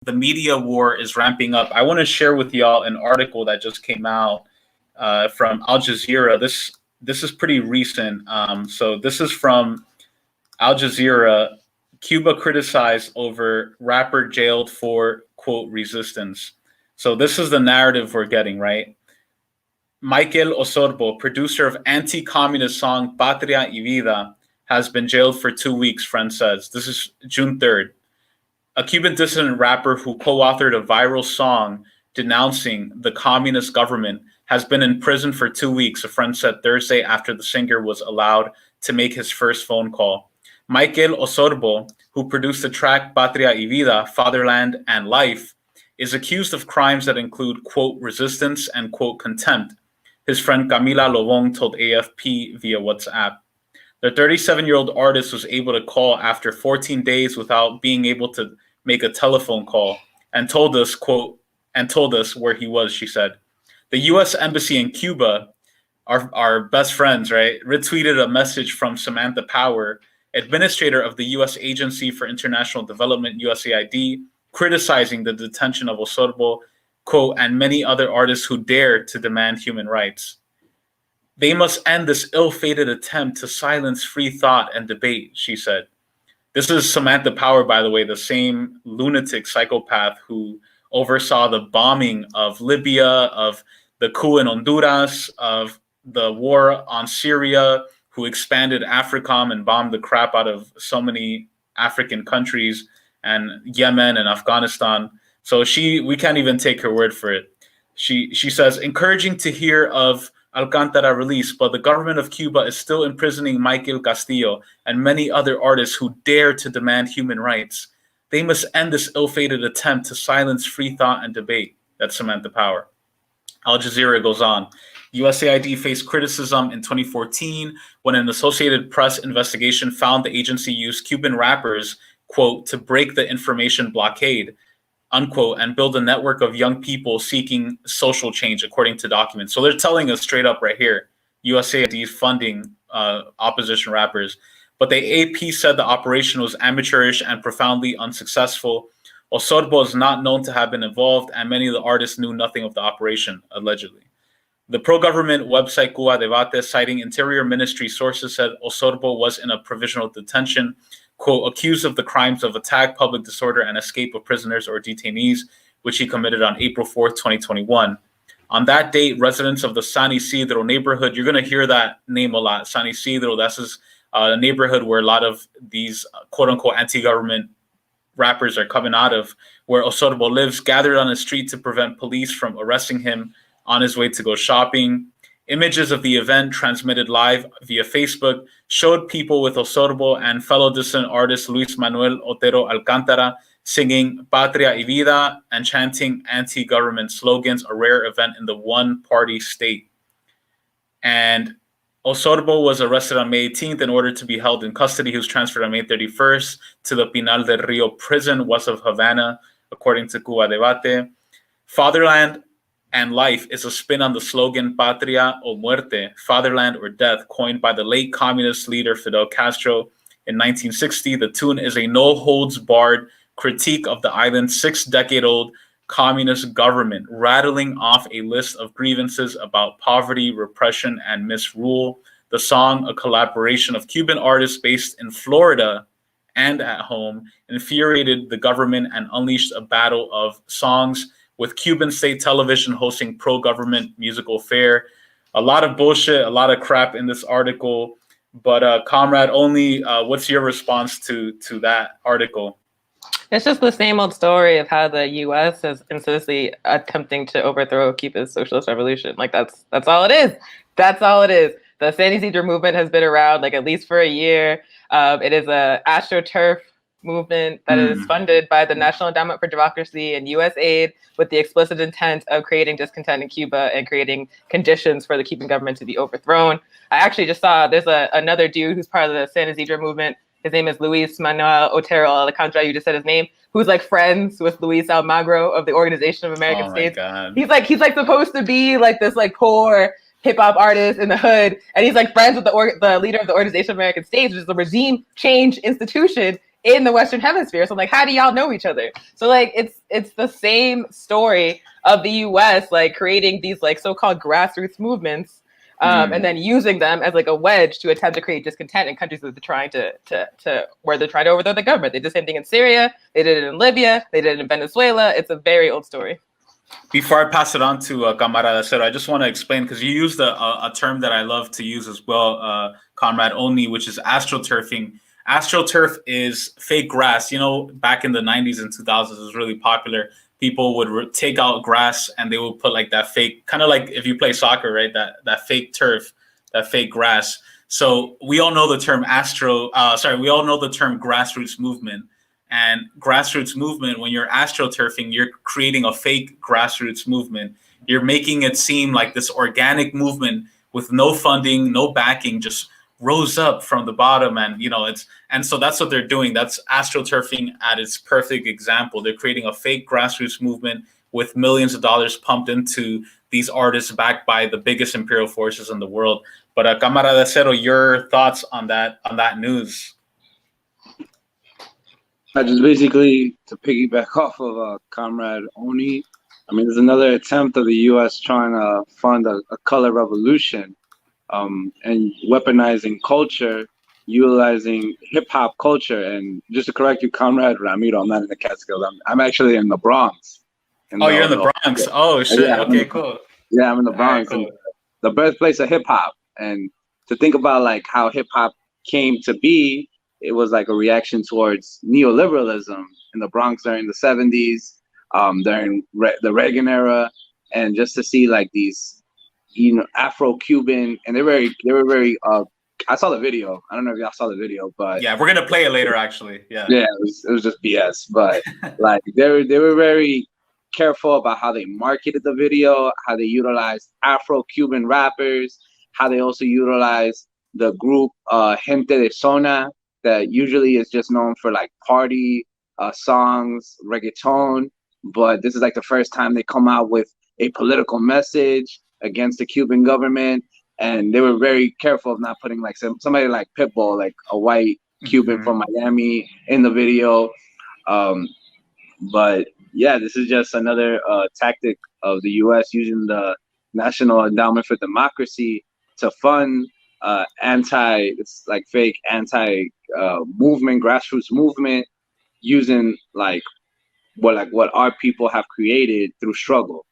the media war is ramping up. I want to share with y'all an article that just came out from Al Jazeera. This is pretty recent. So this is from Al Jazeera. Cuba criticized over rapper jailed for, quote, resistance. So this is the narrative we're getting, right? Michael Osorbo, producer of anti-communist song Patria y Vida, has been jailed for 2 weeks, friend says. This is June 3rd. A Cuban dissident rapper who co-authored a viral song denouncing the communist government has been in prison for 2 weeks, a friend said Thursday after the singer was allowed to make his first phone call. Michael Osorbo, who produced the track Patria y Vida, Fatherland and Life, is accused of crimes that include, quote, resistance and, quote, contempt. His friend Camila Lobong told AFP via WhatsApp. The 37-year-old artist was able to call after 14 days without being able to make a telephone call and told us, quote, and told us where he was, she said. The U.S. Embassy in Cuba, our best friends, right, retweeted a message from Samantha Power, administrator of the U.S. Agency for International Development, USAID, criticizing the detention of Osorbo, quote, and many other artists who dare to demand human rights. They must end this ill-fated attempt to silence free thought and debate, she said. This is Samantha Power, by the way, the same lunatic psychopath who oversaw the bombing of Libya, of the coup in Honduras, of the war on Syria, who expanded AFRICOM and bombed the crap out of so many African countries and Yemen and Afghanistan. So we can't even take her word for it. She says, encouraging to hear of Alcántara release, but the government of Cuba is still imprisoning Michael Castillo and many other artists who dare to demand human rights. They must end this ill-fated attempt to silence free thought and debate. That's Samantha Power. Al Jazeera goes on. USAID faced criticism in 2014 when an Associated Press investigation found the agency used Cuban rappers, quote, to break the information blockade, unquote, and build a network of young people seeking social change, according to documents. So they're telling us straight up right here, USAID is funding opposition rappers. But the AP said the operation was amateurish and profoundly unsuccessful. Osorbo is not known to have been involved, and many of the artists knew nothing of the operation, allegedly. The pro-government website Cuba Debate, citing Interior Ministry sources, said Osorbo was in a provisional detention, quote, accused of the crimes of attack, public disorder, and escape of prisoners or detainees, which he committed on April 4th, 2021. On that date, residents of the San Isidro neighborhood, you're going to hear that name a lot, San Isidro, that's a neighborhood where a lot of these quote-unquote anti-government rappers are coming out of, where Osorbo lives, gathered on the street to prevent police from arresting him on his way to go shopping. Images of the event transmitted live via Facebook showed people with Osorbo and fellow dissident artist Luis Manuel Otero Alcántara singing Patria y Vida and chanting anti-government slogans, a rare event in the one-party state. And Osorbo was arrested on May 18th in order to be held in custody. He was transferred on May 31st to the Pinal del Rio prison west of Havana, according to Cuba Debate. Fatherland and Life is a spin on the slogan Patria o Muerte, fatherland or death, coined by the late communist leader Fidel Castro in 1960. The tune is a no-holds-barred critique of the island's 6-decade-old communist government, rattling off a list of grievances about poverty, repression, and misrule. The song, a collaboration of Cuban artists based in Florida and at home, infuriated the government and unleashed a battle of songs, with Cuban state television hosting pro-government musical fare. A lot of bullshit, a lot of crap in this article. But Comrade Only, what's your response to that article? It's just the same old story of how the U.S. is insidiously attempting to overthrow Cuba's socialist revolution. Like that's all it is. That's all it is. The San Isidro movement has been around like at least for a year. It is a AstroTurf movement that is funded by the National Endowment for Democracy and U.S. aid, with the explicit intent of creating discontent in Cuba and creating conditions for the Cuban government to be overthrown. I actually just saw there's another dude who's part of the San Isidro movement. His name is Luis Manuel Otero Alcántara. You just said his name. Who's like friends with Luis Almagro of the Organization of American States. God. He's like supposed to be like this like poor hip hop artist in the hood, and he's like friends with the leader of the Organization of American States, which is a regime change institution in the Western Hemisphere. So like, how do y'all know each other? So like, it's the same story of the U.S. like creating these like so-called grassroots movements. And then using them as like a wedge to attempt to create discontent in countries that they're trying to where they're trying to overthrow the government. They did the same thing in Syria. They did it in Libya. They did it in Venezuela. It's a very old story. Before I pass it on to Camarada Cero, I just want to explain, because you used a term that I love to use as well, Comrade Oni, which is astroturfing. AstroTurf is fake grass. You know, back in the 90s and 2000s, it was really popular. People would take out grass and they would put like that fake, kind of like if you play soccer, right? That fake turf, that fake grass. So we all know the term we all know the term grassroots movement. And grassroots movement, when you're astroturfing, you're creating a fake grassroots movement. You're making it seem like this organic movement with no funding, no backing, just rose up from the bottom. And, and so that's what they're doing. That's astroturfing at its perfect example. They're creating a fake grassroots movement with millions of dollars pumped into these artists backed by the biggest imperial forces in the world. But Camarada Cero, your thoughts on that news? Just basically to piggyback off of Comrade Oni, I mean, there's another attempt of the U.S. trying to fund a color revolution, and weaponizing culture, utilizing hip hop culture. And just to correct you, Comrade Ramiro, I'm not in the Catskills. I'm actually in the Bronx. You're in the Bronx. Oh shit. Yeah, okay, cool. Yeah, I'm in the Bronx, right, cool. The birthplace of hip hop. And to think about like how hip hop came to be, it was like a reaction towards neoliberalism in the Bronx during the 70s, during the Reagan era, and just to see like these, Afro-Cuban, and they were very. I saw the video. I don't know if y'all saw the video, but yeah, we're gonna play it later. Actually, yeah. Yeah, it was just BS, but like they were very careful about how they marketed the video, how they utilized Afro-Cuban rappers, how they also utilized the group Gente de Zona, that usually is just known for like party songs, reggaeton, but this is like the first time they come out with a political message against the Cuban government, and they were very careful of not putting like somebody like Pitbull, like a white Cuban from Miami, in the video. But yeah, this is just another tactic of the U.S. using the National Endowment for Democracy to fund it's like fake movement, grassroots movement, using like what our people have created through struggle.